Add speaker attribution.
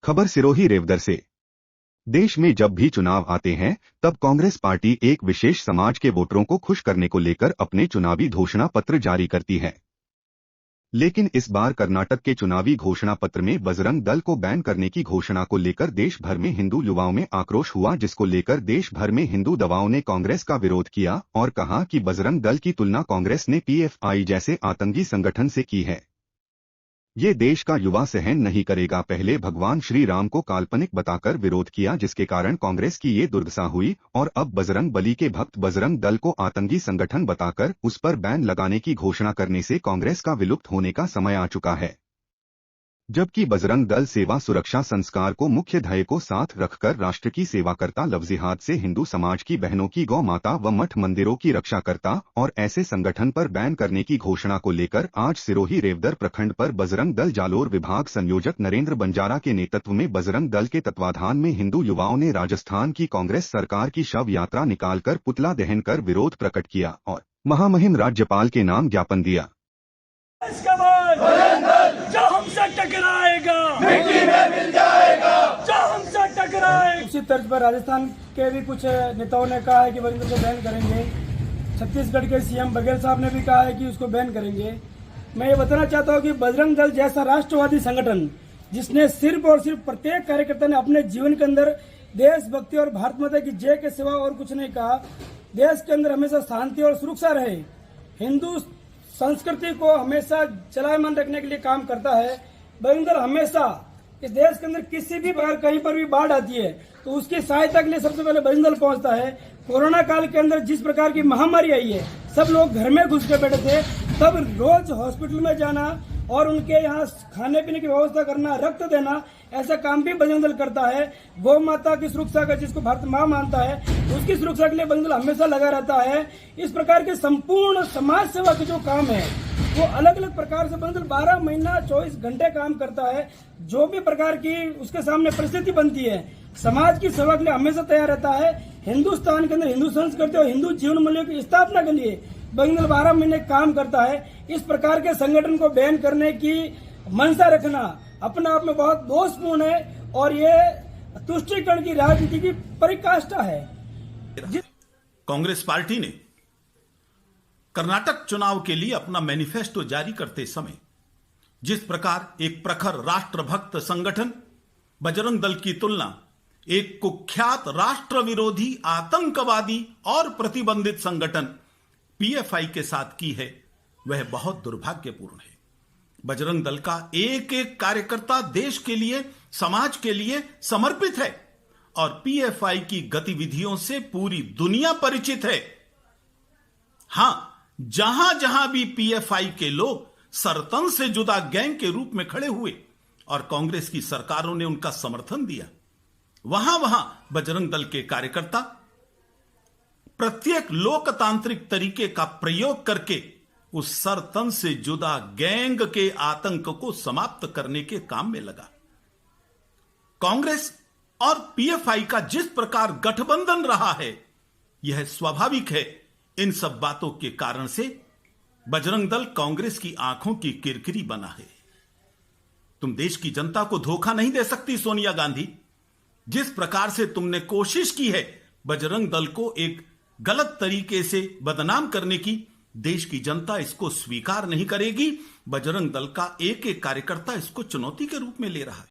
Speaker 1: खबर सिरोही रेवदर से। देश में जब भी चुनाव आते हैं तब कांग्रेस पार्टी एक विशेष समाज के वोटरों को खुश करने को लेकर अपने चुनावी घोषणा पत्र जारी करती है। लेकिन इस बार कर्नाटक के चुनावी घोषणा पत्र में बजरंग दल को बैन करने की घोषणा को लेकर देश भर में हिंदू युवाओं में आक्रोश हुआ, जिसको लेकर देश भर में हिंदू दवाओं ने कांग्रेस का विरोध किया और कहा कि बजरंग दल की तुलना कांग्रेस ने पीएफआई जैसे आतंकी संगठन से की है। ये देश का युवा सहन नहीं करेगा। पहले भगवान श्री राम को काल्पनिक बताकर विरोध किया, जिसके कारण कांग्रेस की ये दुर्दशा हुई और अब बजरंग बली के भक्त बजरंग दल को आतंकी संगठन बताकर उस पर बैन लगाने की घोषणा करने से कांग्रेस का विलुप्त होने का समय आ चुका है। जबकि बजरंग दल सेवा सुरक्षा संस्कार को मुख्य ध्येय को साथ रखकर राष्ट्र की सेवा करता, लफ्जिहात से हिंदू समाज की बहनों की, गौ माता व मठ मंदिरों की रक्षा करता और ऐसे संगठन पर बैन करने की घोषणा को लेकर आज सिरोही रेवदर प्रखंड पर बजरंग दल जालोर विभाग संयोजक नरेंद्र बंजारा के नेतृत्व में बजरंग दल के तत्वाधान में हिंदू युवाओं ने राजस्थान की कांग्रेस सरकार की शव यात्रा निकालकर पुतला दहन कर विरोध प्रकट किया और महामहिम राज्यपाल के नाम ज्ञापन दिया।
Speaker 2: जो हमसे टकराएगा मिट्टी में मिल जाएगा, जो हमसे टकराएगा। उसी तर्ज पर राजस्थान के भी कुछ नेताओं ने कहा है कि बजरंग दल को बैन करेंगे। छत्तीसगढ़ के सीएम बघेल साहब ने भी कहा है कि उसको बैन करेंगे। मैं ये बताना चाहता हूँ कि बजरंग दल जैसा राष्ट्रवादी संगठन, जिसने सिर्फ और सिर्फ प्रत्येक कार्यकर्ता ने अपने जीवन के अंदर देशभक्ति और भारत माता की जय के सिवा और कुछ नहीं कहा, देश के अंदर हमेशा शांति और सुरक्षा रहे, हिंदू संस्कृति को हमेशा चलायमान रखने के लिए काम करता है। बजरंग दल हमेशा इस देश के अंदर किसी भी बार कहीं पर भी बाढ़ आती है तो उसकी सहायता के लिए सबसे पहले बजरंग दल पहुंचता है। कोरोना काल के अंदर जिस प्रकार की महामारी आई है, सब लोग घर में घुस के बैठे थे, तब रोज हॉस्पिटल में जाना और उनके यहाँ खाने पीने की व्यवस्था करना, रक्त देना, ऐसा काम भी बजरंग दल करता है। गौ माता की सुरक्षा का, जिसको भारत मां मानता है, उसकी सुरक्षा के लिए बजरंग दल हमेशा लगा रहता है। इस प्रकार के संपूर्ण समाज सेवा के जो काम है वो अलग अलग प्रकार से बजरंग दल 12 महीना 24 घंटे काम करता है। जो भी प्रकार की उसके सामने परिस्थिति बनती है, समाज की सेवा के लिए हमेशा तैयार रहता है। हिंदुस्तान के अंदर हिंदू संस्कृति और हिंदू जीवन मूल्यों की स्थापना के लिए बजरंग दल 12 महीने काम करता है। इस प्रकार के संगठन को बैन करने की मंशा रखना अपने आप में बहुत दोषपूर्ण है और ये तुष्टीकरण की राजनीति की परिकाष्ठा है।
Speaker 3: कांग्रेस पार्टी ने कर्नाटक चुनाव के लिए अपना मैनिफेस्टो जारी करते समय जिस प्रकार एक प्रखर राष्ट्रभक्त संगठन बजरंग दल की तुलना एक कुख्यात राष्ट्र विरोधी आतंकवादी और प्रतिबंधित संगठन पीएफआई के साथ की है, वह बहुत दुर्भाग्यपूर्ण है। बजरंग दल का एक एक कार्यकर्ता देश के लिए, समाज के लिए समर्पित है और पीएफआई की गतिविधियों से पूरी दुनिया परिचित है। हां, जहां जहां भी पीएफआई के लोग सरतन से जुदा गैंग के रूप में खड़े हुए और कांग्रेस की सरकारों ने उनका समर्थन दिया, वहां वहां बजरंग दल के कार्यकर्ता प्रत्येक लोकतांत्रिक तरीके का प्रयोग करके उस सरतन से जुदा गैंग के आतंक को समाप्त करने के काम में लगा। कांग्रेस और पीएफआई का जिस प्रकार गठबंधन रहा है, यह स्वाभाविक है। इन सब बातों के कारण से बजरंग दल कांग्रेस की आंखों की किरकिरी बना है। तुम देश की जनता को धोखा नहीं दे सकती सोनिया गांधी। जिस प्रकार से तुमने कोशिश की है बजरंग दल को एक गलत तरीके से बदनाम करने की, देश की जनता इसको स्वीकार नहीं करेगी। बजरंग दल का एक एक कार्यकर्ता इसको चुनौती के रूप में ले रहा है।